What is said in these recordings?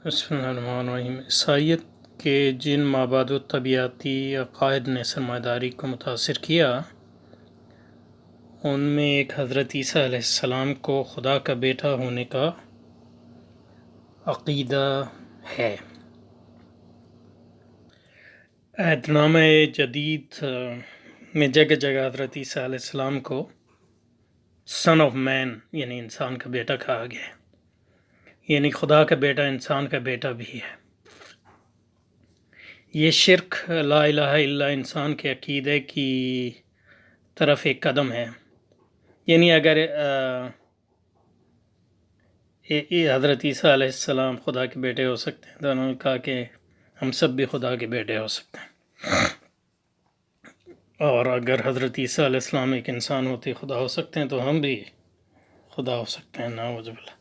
بسم اللہ الرحمن الرحیم۔ عیسائیت کے جن مابعد و طبیعتی عقائد نے سرمایہ داری کو متاثر کیا، ان میں ایک حضرت عیسیٰ علیہ السلام کو خدا کا بیٹا ہونے کا عقیدہ ہے۔ عہد نامہ جدید میں جگہ جگہ حضرت عیسیٰ علیہ السلام کو سن آف مین یعنی انسان کا بیٹا کہا گیا ہے، یعنی خدا کا بیٹا انسان کا بیٹا بھی ہے۔ یہ شرک لا الہ الا انسان کے عقیدے کی طرف ایک قدم ہے۔ یعنی اگر حضرت عیسیٰ علیہ السلام خدا کے بیٹے ہو سکتے ہیں تو انہوں نے کہا کہ ہم سب بھی خدا کے بیٹے ہو سکتے ہیں، اور اگر حضرت عیسیٰ علیہ السلام ایک انسان ہوتے خدا ہو سکتے ہیں تو ہم بھی خدا ہو سکتے ہیں، نعوذ باللہ۔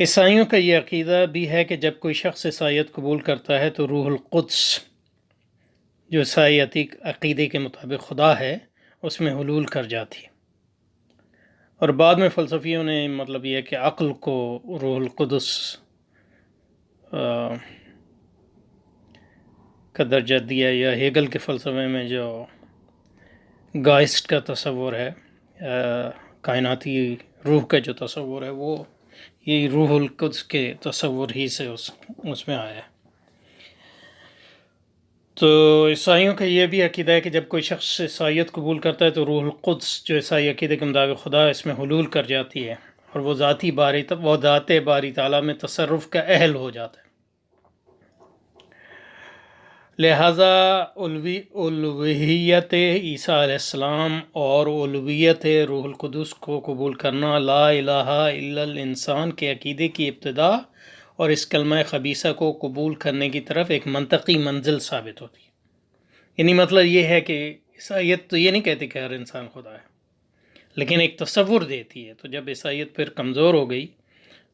عیسائیوں کا یہ عقیدہ بھی ہے کہ جب کوئی شخص عیسائیت قبول کرتا ہے تو روح القدس جو عیسائی عقیدے کے مطابق خدا ہے اس میں حلول کر جاتی ہے، اور بعد میں فلسفیوں نے مطلب یہ کہ عقل کو روح القدس کا درجہ دیا، یا ہیگل کے فلسفے میں جو گائسٹ کا تصور ہے، کائناتی روح کا جو تصور ہے، وہ یہ روح القدس کے تصور ہی سے اس میں آیا ہے۔ تو عیسائیوں کا یہ بھی عقیدہ ہے کہ جب کوئی شخص عیسائیت قبول کرتا ہے تو روح القدس جو عیسائی عقیدے کے مطابق خدا ہے اس میں حلول کر جاتی ہے، اور وہ ذات باری تعالیٰ میں تصرف کا اہل ہو جاتا ہے۔ لہٰذا الوہیت عیسیٰ علیہ السلام اور الوہیت روح القدس کو قبول کرنا لا الہ الا الانسان کے عقیدے کی ابتدا اور اس کلمہ خبیثہ کو قبول کرنے کی طرف ایک منطقی منزل ثابت ہوتی ہے۔ یعنی مطلب یہ ہے کہ عیسائیت تو یہ نہیں کہتی کہ ہر انسان خدا ہے، لیکن ایک تصور دیتی ہے۔ تو جب عیسائیت پھر کمزور ہو گئی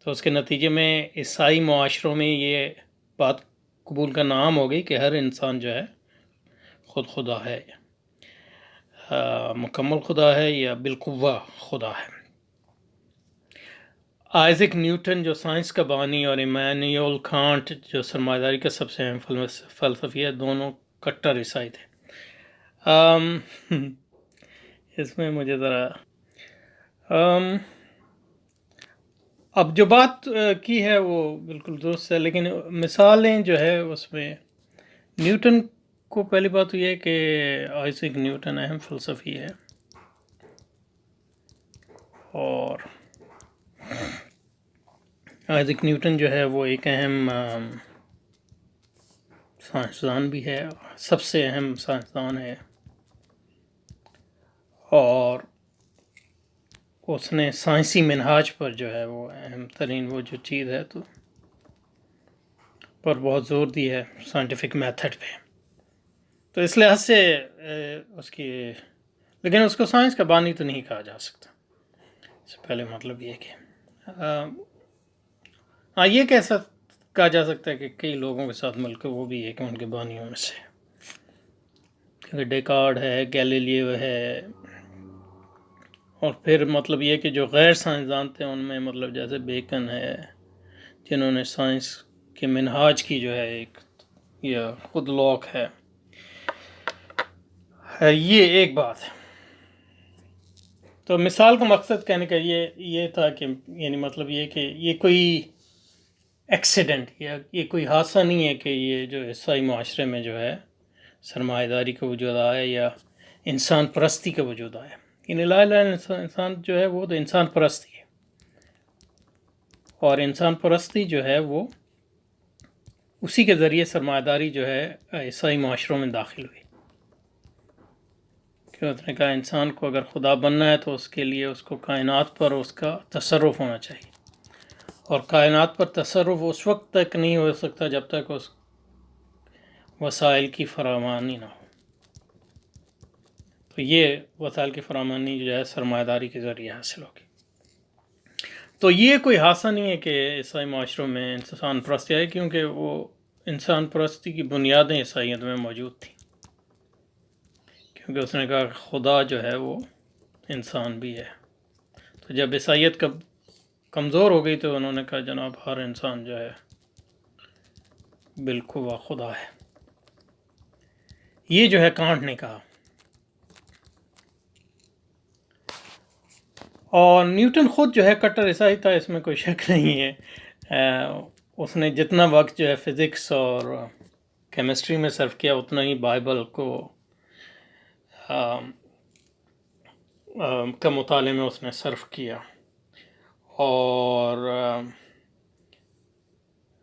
تو اس کے نتیجے میں عیسائی معاشروں میں یہ بات قبول کرنا عام ہو گئی کہ ہر انسان جو ہے خود خدا ہے، مکمل خدا ہے یا بالقوہ خدا ہے۔ آئزک نیوٹن جو سائنس کا بانی اور ایمانوئل کانٹ جو سرمایہ داری کا سب سے اہم فلسفی ہے، دونوں کٹر عیسائی تھے۔ اس میں مجھے ذرا اب جو بات کی ہے وہ بالکل درست ہے، لیکن مثالیں جو ہے اس میں نیوٹن کو پہلی بات تو یہ ہے کہ آئزک نیوٹن اہم فلسفی ہے، اور آئزک نیوٹن جو ہے وہ ایک اہم سائنسدان بھی ہے، سب سے اہم سائنسدان ہے، اور اس نے سائنسی منہاج پر جو ہے وہ اہم ترین وہ جو چیز ہے تو پر بہت زور دی ہے، سائنٹیفک میتھڈ پہ۔ تو اس لحاظ سے اس کی، لیکن اس کو سائنس کا بانی تو نہیں کہا جا سکتا۔ اس سے پہلے مطلب یہ کہ ہاں یہ کہا جا سکتا ہے کہ کئی لوگوں کے ساتھ مل کے وہ بھی ایک ان کے بانیوں میں سے، کیونکہ ڈیکارڈ ہے، گیلیلیو ہے، اور پھر مطلب یہ کہ جو غیر سائنسدان تھے ان میں مطلب جیسے بیکن ہے، جنہوں نے سائنس کے منہاج کی جو ہے ایک، یا خود لوک ہے، یہ ایک بات ہے۔ تو مثال کا مقصد کہنے کا یہ تھا کہ یعنی مطلب یہ کہ یہ کوئی ایکسیڈنٹ یا یہ کوئی حادثہ نہیں ہے کہ یہ جو عیسائی معاشرے میں جو ہے سرمایہ داری کا وجود آیا یا انسان پرستی کا وجود آیا۔ یعنی لا الہ الا انسان جو ہے وہ تو انسان پرستی ہے، اور انسان پرستی جو ہے وہ اسی کے ذریعے سرمایہ داری جو ہے عیسائی معاشروں میں داخل ہوئی، کہ اس نے کہا انسان کو اگر خدا بننا ہے تو اس کے لیے اس کو کائنات پر اس کا تصرف ہونا چاہیے، اور کائنات پر تصرف اس وقت تک نہیں ہو سکتا جب تک اس وسائل کی فراوانی نہ ہو۔ تو یہ وسائل کی فراوانی جو ہے سرمایہ داری کے ذریعے حاصل ہوگی۔ تو یہ کوئی حادثہ نہیں ہے کہ عیسائی معاشروں میں انسان پرستی آئی، کیونکہ وہ انسان پرستی کی بنیادیں عیسائیت میں موجود تھیں، کیونکہ اس نے کہا خدا جو ہے وہ انسان بھی ہے۔ تو جب عیسائیت کمزور ہو گئی تو انہوں نے کہا جناب ہر انسان جو ہے بالکل خدا ہے. یہ جو ہے کانٹ نے کہا. اور نیوٹن خود جو ہے کٹر عیسائی تھا، اس میں کوئی شک نہیں ہے. اس نے جتنا وقت جو ہے فزکس اور کیمسٹری میں صرف کیا، اتنا ہی بائبل کو کا مطالعے میں اس نے صرف کیا. اور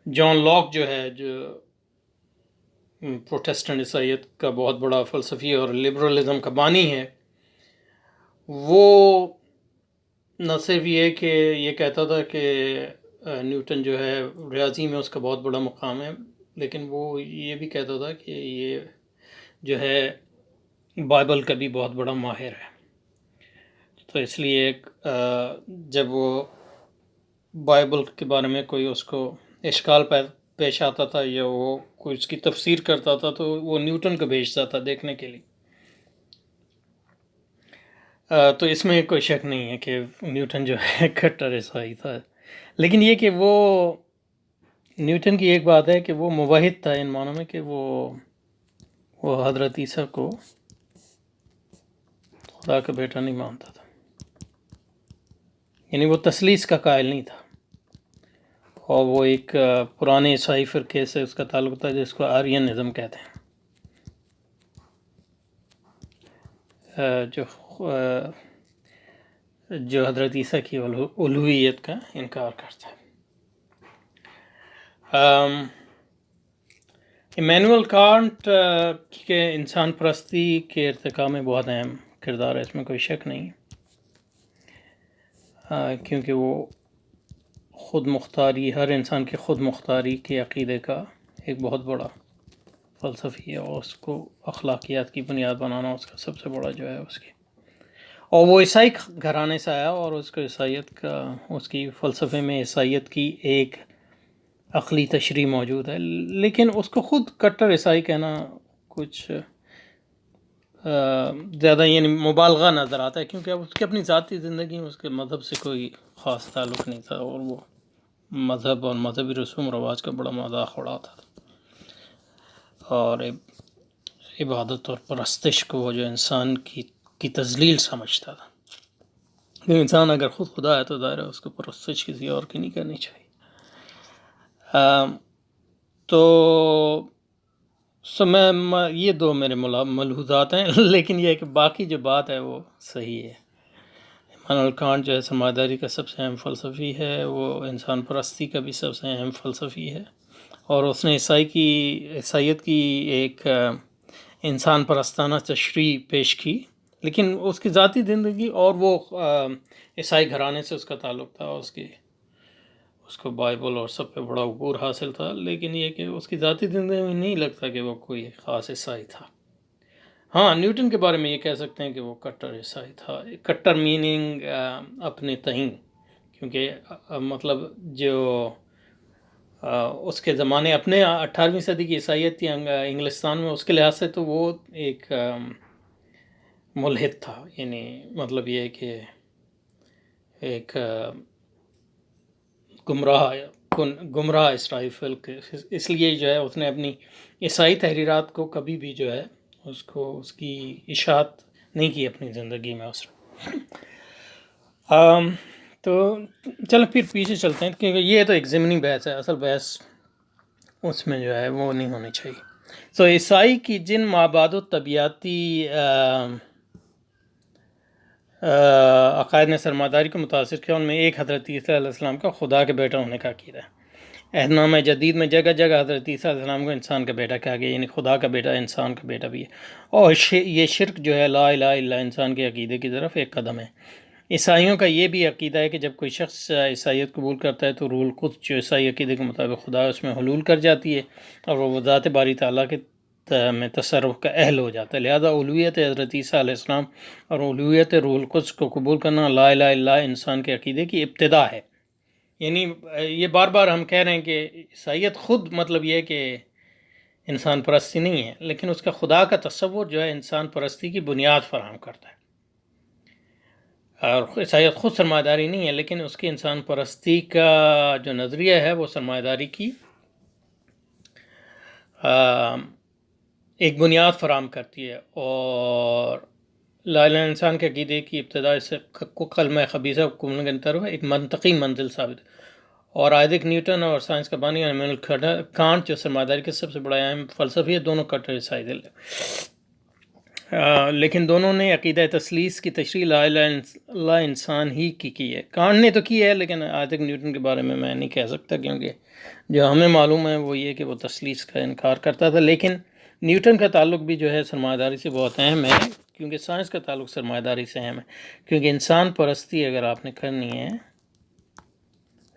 جان لاک جو ہے، جو پروٹیسٹنٹ عیسائیت کا بہت بڑا فلسفی اور لبرلزم کا بانی ہے، وہ نہ صرف یہ کہ یہ کہتا تھا کہ نیوٹن جو ہے ریاضی میں اس کا بہت بڑا مقام ہے، لیکن وہ یہ بھی کہتا تھا کہ یہ جو ہے بائبل کا بھی بہت بڑا ماہر ہے. تو اس لیے جب وہ بائبل کے بارے میں کوئی اس کو اشکال پیش آتا تھا یا وہ کوئی اس کی تفسیر کرتا تھا، تو وہ نیوٹن کو بھیجتا تھا دیکھنے کے لیے. تو اس میں کوئی شک نہیں ہے کہ نیوٹن جو ہے کٹر عیسائی تھا. لیکن یہ کہ وہ نیوٹن کی ایک بات ہے کہ وہ موحد تھا، ان معنوں میں کہ وہ حضرت عیسیٰ کو خدا کا بیٹا نہیں مانتا تھا، یعنی وہ تثلیث کا قائل نہیں تھا. اور وہ ایک پرانے عیسائی فرقے سے اس کا تعلق تھا جس کو آرینزم کہتے ہیں، جو حضرت عیسیٰ کی الوہیت کا انکار کرتا ہے. ایمینوئل کانٹ کے انسان پرستی کے ارتقاء میں بہت اہم کردار ہے، اس میں کوئی شک نہیں ہے. کیونکہ وہ خود مختاری، ہر انسان کی خود مختاری کے عقیدے کا ایک بہت بڑا فلسفی ہے، اور اس کو اخلاقیات کی بنیاد بنانا اس کا سب سے بڑا جو ہے اس کی. اور وہ عیسائی گھرانے سے آیا، اور اس کو عیسائیت کا، اس کی فلسفے میں عیسائیت کی ایک عقلی تشریح موجود ہے. لیکن اس کو خود کٹر عیسائی کہنا کچھ زیادہ یعنی مبالغہ نظر آتا ہے، کیونکہ اب اس کی اپنی ذاتی زندگی میں اس کے مذہب سے کوئی خاص تعلق نہیں تھا، اور وہ مذہب اور مذہبی رسوم و رواج کا بڑا مذاق اڑاتا تھا، اور عبادت اور پرستش کو وہ جو انسان کی تذلیل سمجھتا تھا. انسان اگر خود خدا ہے تو ظاہر ہے اس کو پرستش کسی اور کی نہیں کرنی چاہیے. تو یہ دو میرے ملحوظات ہیں. لیکن یہ کہ باقی جو بات ہے وہ صحیح ہے. ایمانوئل کانٹ جو ہے سماجداری کا سب سے اہم فلسفی ہے، وہ انسان پرستی کا بھی سب سے اہم فلسفی ہے، اور اس نے عیسائیت کی ایک انسان پرستانہ تشریح پیش کی. لیکن اس کی ذاتی زندگی، اور وہ عیسائی گھرانے سے اس کا تعلق تھا، اس کو بائبل اور سب پہ بڑا عبور حاصل تھا. لیکن یہ کہ اس کی ذاتی زندگی میں نہیں لگتا کہ وہ کوئی خاص عیسائی تھا. ہاں، نیوٹن کے بارے میں یہ کہہ سکتے ہیں کہ وہ کٹر عیسائی تھا. کٹر میننگ اپنے تئیں، کیونکہ مطلب جو اس کے زمانے اپنے 18ویں صدی کی عیسائیت تھی انگلستان میں، اس کے لحاظ سے تو وہ ایک ملحد تھا. یعنی مطلب یہ کہ ایک گمراہ اسرائیل فلک. اس لیے جو ہے اس نے اپنی عیسائی تحریرات کو کبھی بھی جو ہے اس کی اشاعت نہیں کی اپنی زندگی میں اس نے. تو چلو پھر پیچھے چلتے ہیں، کیونکہ یہ تو ایک ضمنی بحث ہے، اصل بحث اس میں جو ہے وہ نہیں ہونی چاہیے. تو عیسائی کی جن مابعد و طبیعتی عقائد نے سرمایہ کو متاثر کیا، ان میں ایک حضرت عیسیٰ علیہ السلام کا خدا کے بیٹا ہونے کا عقیدہ ہے. عہد نامہ جدید میں جگہ جگہ حضرت عیسیٰ علیہ السلام کو انسان کا بیٹا کہا گیا، یعنی خدا کا بیٹا انسان کا بیٹا بھی ہے. اور یہ شرک جو ہے لا الہ الا انسان کے عقیدے کی طرف ایک قدم ہے. عیسائیوں کا یہ بھی عقیدہ ہے کہ جب کوئی شخص عیسائیت قبول کرتا ہے تو روح القدس جو عیسائی عقیدے کے مطابق خدا ہے، اس میں حلول کر جاتی ہے، اور وہ ذات باری تعالیٰ کے میں تصرف کا اہل ہو جاتا ہے. لہذا اولویت حضرت عیسیٰ علیہ السلام اور اولویت روح القدس کو قبول کرنا لا الہ الا انسان کے عقیدے کی ابتدا ہے. یعنی یہ بار بار ہم کہہ رہے ہیں کہ عیسائیت خود مطلب یہ کہ انسان پرستی نہیں ہے، لیکن اس کا خدا کا تصور جو ہے انسان پرستی کی بنیاد فراہم کرتا ہے. اور عیسائیت خود سرمایہ داری نہیں ہے، لیکن اس کی انسان پرستی کا جو نظریہ ہے وہ سرمایہ داری کی ایک بنیاد فراہم کرتی ہے، اور لا الہ الا انسان کے عقیدے کی ابتدا سے کلمہ خبیثہ کو قبول کی طرف ایک منطقی منزل ثابت ہے۔ اور آئزیک نیوٹن اور سائنس کا بانی ایمانوئل کانٹ جو سرمایہ داری کے سب سے بڑا اہم فلسفی ہے، دونوں کٹر عیسائی لیکن دونوں نے عقیدہ تثلیث کی تشریح لا الہ الا اللہ انسان ہی کی ہے۔ کانٹ نے تو کی ہے، لیکن آئزیک نیوٹن کے بارے میں نہیں کہہ سکتا، کیونکہ جو ہمیں معلوم ہے وہ یہ کہ وہ تثلیث کا انکار کرتا تھا۔ لیکن نیوٹن کا تعلق بھی جو ہے سرمایہ داری سے بہت اہم ہے، کیونکہ سائنس کا تعلق سرمایہ داری سے اہم ہے، کیونکہ انسان پرستی اگر آپ نے کرنی ہے،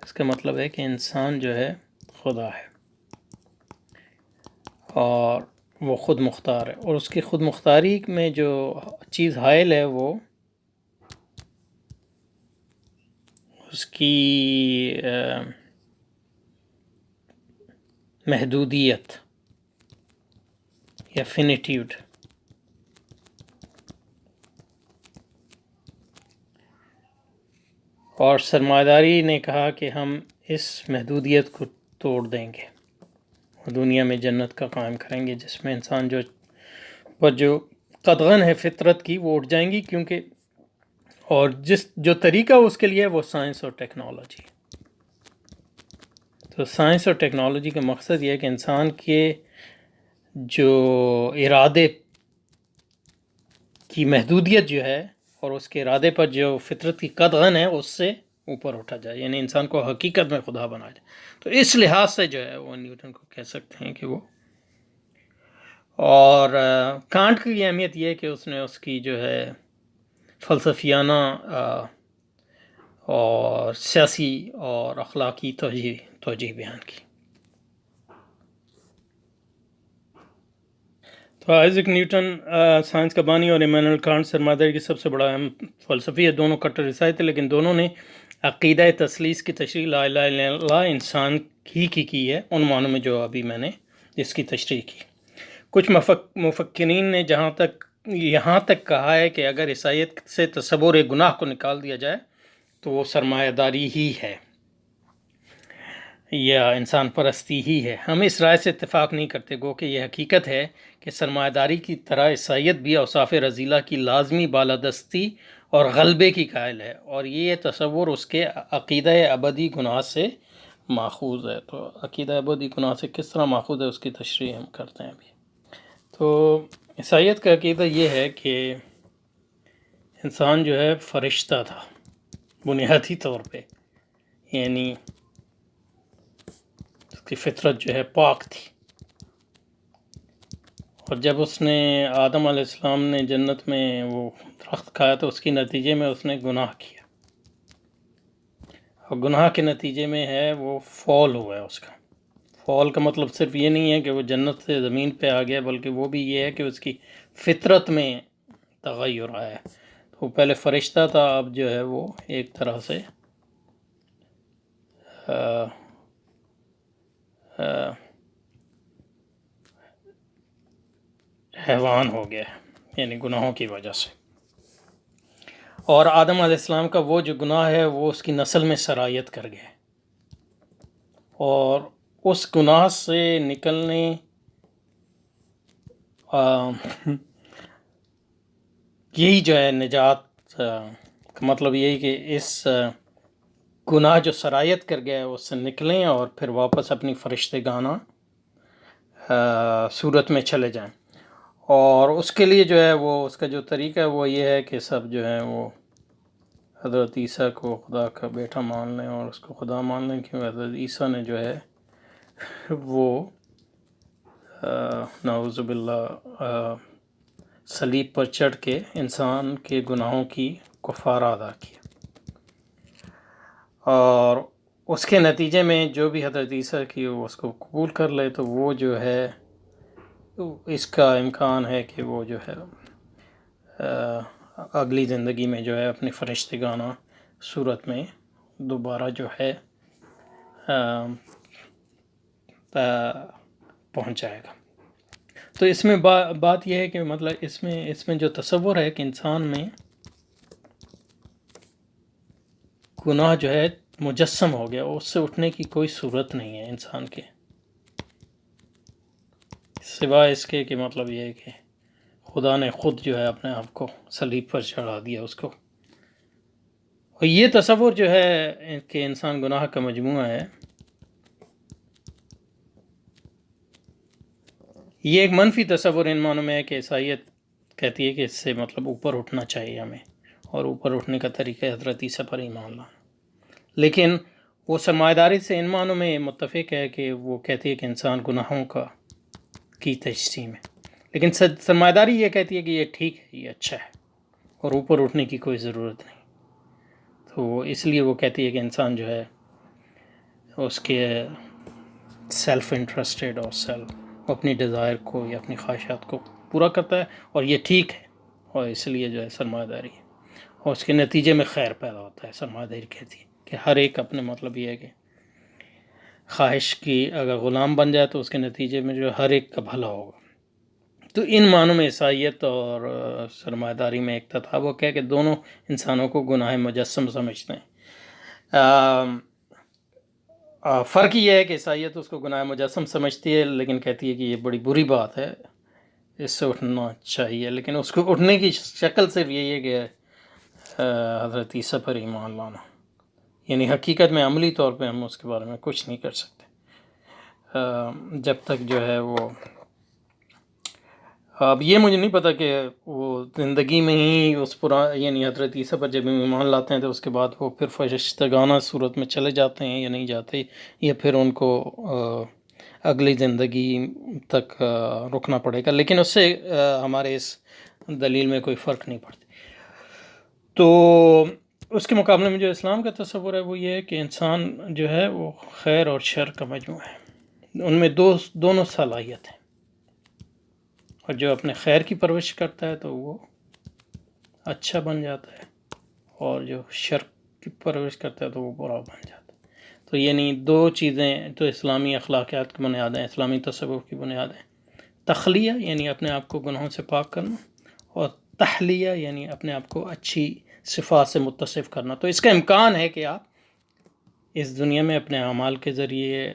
اس کا مطلب ہے کہ انسان جو ہے خدا ہے، اور وہ خود مختار ہے، اور اس کی خود مختاری میں جو چیز حائل ہے وہ اس کی محدودیت یا فینیٹیوڈ۔ اور سرمایہ داری نے کہا کہ ہم اس محدودیت کو توڑ دیں گے اور دنیا میں جنت کا قائم کریں گے، جس میں انسان جو قدغن ہے فطرت کی وہ اٹھ جائیں گی، کیونکہ اور جو طریقہ اس کے لیے وہ سائنس اور ٹیکنالوجی۔ تو سائنس اور ٹیکنالوجی کا مقصد یہ ہے کہ انسان کے جو ارادے کی محدودیت جو ہے اور اس کے ارادے پر جو فطرت کی قدغن ہے اس سے اوپر اٹھا جائے، یعنی انسان کو حقیقت میں خدا بنا جائے۔ تو اس لحاظ سے جو ہے وہ نیوٹن کو کہہ سکتے ہیں کہ وہ، اور کانٹ کی اہمیت یہ ہے کہ اس نے اس کی جو ہے فلسفیانہ اور سیاسی اور اخلاقی توجیہ بیان کی۔ تو آئزیک نیوٹن سائنس کا بانی اور ایمانوئل کانٹ سرمایہ داری کی سب سے بڑا اہم فلسفی ہے، دونوں کٹر عیسائی تھے، لیکن دونوں نے عقیدہ تثلیث کی تشریح لا الہ الا اللہ انسان ہی کی ہے، ان معنوں میں جو ابھی میں نے اس کی تشریح کی۔ کچھ مفکرین نے یہاں تک کہا ہے کہ اگر عیسائیت سے تصور گناہ کو نکال دیا جائے تو وہ سرمایہ داری ہی ہے یا انسان پرستی ہی ہے۔ ہم اس رائے سے اتفاق نہیں کرتے، گو کہ یہ حقیقت ہے کہ سرمایہ داری کی طرح عیسائیت بھی اوصاف رذیلہ کی لازمی بالادستی اور غلبے کی قائل ہے، اور یہ تصور اس کے عقیدہ ابدی گناہ سے ماخوذ ہے۔ تو عقیدہ ابدی گناہ سے کس طرح ماخوذ ہے اس کی تشریح ہم کرتے ہیں ابھی۔ تو عیسائیت کا عقیدہ یہ ہے کہ انسان جو ہے فرشتہ تھا بنیادی طور پہ، یعنی اس کی فطرت جو ہے پاک تھی، اور جب اس نے آدم علیہ السلام نے جنت میں وہ درخت کھایا تو اس کے نتیجے میں اس نے گناہ کیا، اور گناہ کے نتیجے میں ہے وہ فال ہوا ہے۔ اس کا فال کا مطلب صرف یہ نہیں ہے کہ وہ جنت سے زمین پہ آ گیا، بلکہ وہ بھی یہ ہے کہ اس کی فطرت میں تغیر آیا ہے۔ وہ پہلے فرشتہ تھا، اب جو ہے وہ ایک طرح سے حیوان ہو گیا، یعنی گناہوں کی وجہ سے۔ اور آدم علیہ السلام کا وہ جو گناہ ہے وہ اس کی نسل میں سرایت کر گیا، اور اس گناہ سے نکلنے یہی جو ہے نجات کا مطلب یہی کہ اس گناہ جو سرایت کر گیا ہے اس سے نکلیں اور پھر واپس اپنی فرشتگانہ صورت میں چلے جائیں۔ اور اس کے لیے جو ہے وہ اس کا جو طریقہ ہے وہ یہ ہے کہ سب جو ہے وہ حضرت عیسیٰ کو خدا کا بیٹا مان لیں اور اس کو خدا مان لیں، کیونکہ حضرت عیسیٰ نے جو ہے وہ نعوذ باللہ صلیب پر چڑھ کے انسان کے گناہوں کی کفارہ ادا کیا، اور اس کے نتیجے میں جو بھی حضرت عیسیٰ کی وہ اس کو قبول کر لے تو وہ جو ہے اس کا امکان ہے کہ وہ جو ہے اگلی زندگی میں جو ہے اپنی فرشتگانہ صورت میں دوبارہ جو ہے پہنچ جائے گا۔ تو اس میں بات یہ ہے کہ مطلب اس میں جو تصور ہے کہ انسان میں گناہ جو ہے مجسم ہو گیا، اس سے اٹھنے کی کوئی صورت نہیں ہے انسان کے۔ سوائے اس کے کہ مطلب یہ ہے کہ خدا نے خود جو ہے اپنے آپ کو صلیب پر چڑھا دیا اس کو. اور یہ تصور جو ہے کہ انسان گناہ کا مجموعہ ہے، یہ ایک منفی تصور ان معنوں میں ہے کہ عیسائیت کہتی ہے کہ اس سے مطلب اوپر اٹھنا چاہیے ہمیں، اور اوپر اٹھنے کا طریقہ حضرت عیسیٰ پر ایمان لانا. لیکن وہ سرمایہ داری سے ان معنوں میں متفق ہے کہ وہ کہتی ہے کہ انسان گناہوں کی تجسیم ہے، لیکن سرمایہ داری یہ کہتی ہے کہ یہ ٹھیک ہے، یہ اچھا ہے، اور اوپر اٹھنے کی کوئی ضرورت نہیں. تو اس لیے وہ کہتی ہے کہ انسان جو ہے اس کے سیلف انٹرسٹڈ اور اپنی ڈیزائر کو یا اپنی خواہشات کو پورا کرتا ہے، اور یہ ٹھیک ہے، اور اس لیے جو ہے سرمایہ داری ہے، اور اس کے نتیجے میں خیر پیدا ہوتا ہے. سرمایہ داری کہتی ہے کہ ہر ایک اپنے مطلب یہ ہے کہ خواہش کی اگر غلام بن جائے تو اس کے نتیجے میں جو ہر ایک کا بھلا ہوگا. تو ان معنوں میں عیسائیت اور سرمایہ داری میں ایک تطابق ہے کہ دونوں انسانوں کو گناہ مجسم سمجھتے ہیں. فرق یہ ہے کہ عیسائیت اس کو گناہ مجسم سمجھتی ہے، لیکن کہتی ہے کہ یہ بڑی بری بات ہے، اس سے اٹھنا چاہیے. لیکن اس کو اٹھنے کی شکل صرف یہی ہے کہ حضرت عیسیٰ پر ایمان لانا، یعنی حقیقت میں عملی طور پہ ہم اس کے بارے میں کچھ نہیں کر سکتے جب تک جو ہے وہ. اب یہ مجھے نہیں پتہ کہ وہ زندگی میں ہی اس یعنی حضرت عیسیٰ پر جب ایمان لاتے ہیں تو اس کے بعد وہ پھر فرشتگانہ صورت میں چلے جاتے ہیں یا نہیں جاتے، یا پھر ان کو اگلی زندگی تک رکنا پڑے گا. لیکن اس سے ہمارے اس دلیل میں کوئی فرق نہیں پڑتی. تو اس کے مقابلے میں جو اسلام کا تصور ہے وہ یہ ہے کہ انسان جو ہے وہ خیر اور شر کا مجموعہ ہے، ان میں دونوں صلاحیت ہیں، اور جو اپنے خیر کی پرورش کرتا ہے تو وہ اچھا بن جاتا ہے، اور جو شر کی پرورش کرتا ہے تو وہ برا بن جاتا ہے. تو یعنی دو چیزیں تو اسلامی اخلاقیات کی بنیاد ہیں، اسلامی تصور کی بنیاد ہیں. تخلیہ یعنی اپنے آپ کو گناہوں سے پاک کرنا، اور تحلیہ یعنی اپنے آپ کو اچھی صفات سے متصف کرنا. تو اس کا امکان ہے کہ آپ اس دنیا میں اپنے اعمال کے ذریعے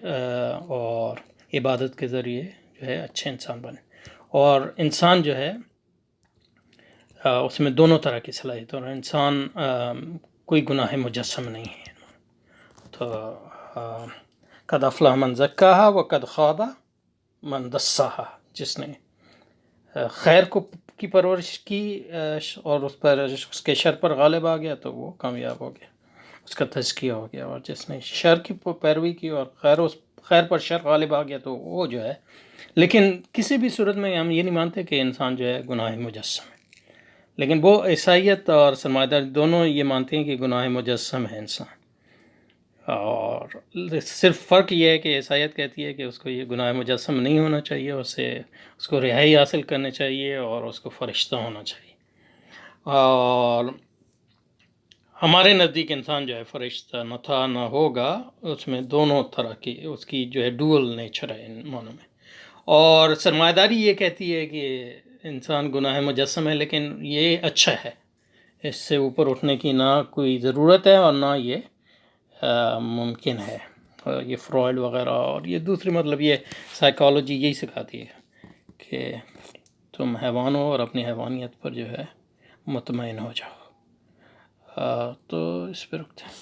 اور عبادت کے ذریعے جو ہے اچھے انسان بنیں. اور انسان جو ہے اس میں دونوں طرح کی صلاحیت، اور انسان کوئی گناہ مجسم نہیں ہے. تو قد افلح من زکاہا و قد خاب من دساہا، جس نے خیر کی پرورش کی اور اس کے شر پر غالب آ گیا تو وہ کامیاب ہو گیا، اس کا تزکیہ ہو گیا. اور جس نے شر کی پیروی کی اور خیر پر شر غالب آ گیا تو وہ جو ہے. لیکن کسی بھی صورت میں ہم یہ نہیں مانتے کہ انسان جو ہے گناہ مجسم ہے. لیکن وہ عیسائیت اور سرمایہ داری دونوں یہ مانتے ہیں کہ گناہ مجسم ہے انسان. اور صرف فرق یہ ہے کہ عیسائیت کہتی ہے کہ اس کو یہ گناہ مجسم نہیں ہونا چاہیے، اس کو رہائی حاصل کرنی چاہیے، اور اس کو فرشتہ ہونا چاہیے. اور ہمارے نزدیک انسان جو ہے فرشتہ نہ تھا نہ ہوگا، اس میں دونوں طرح کی اس کی جو ہے ڈوئل نیچر ہے ان معنوں میں. اور سرمایہ داری یہ کہتی ہے کہ انسان گناہ مجسم ہے، لیکن یہ اچھا ہے، اس سے اوپر اٹھنے کی نہ کوئی ضرورت ہے اور نہ یہ ممکن ہے. یہ فرائڈ وغیرہ اور یہ دوسری مطلب یہ سائیکالوجی یہی سکھاتی ہے کہ تم حیوان ہو اور اپنی حیوانیت پر جو ہے مطمئن ہو جاؤ. تو اس پہ رکھتے ہیں.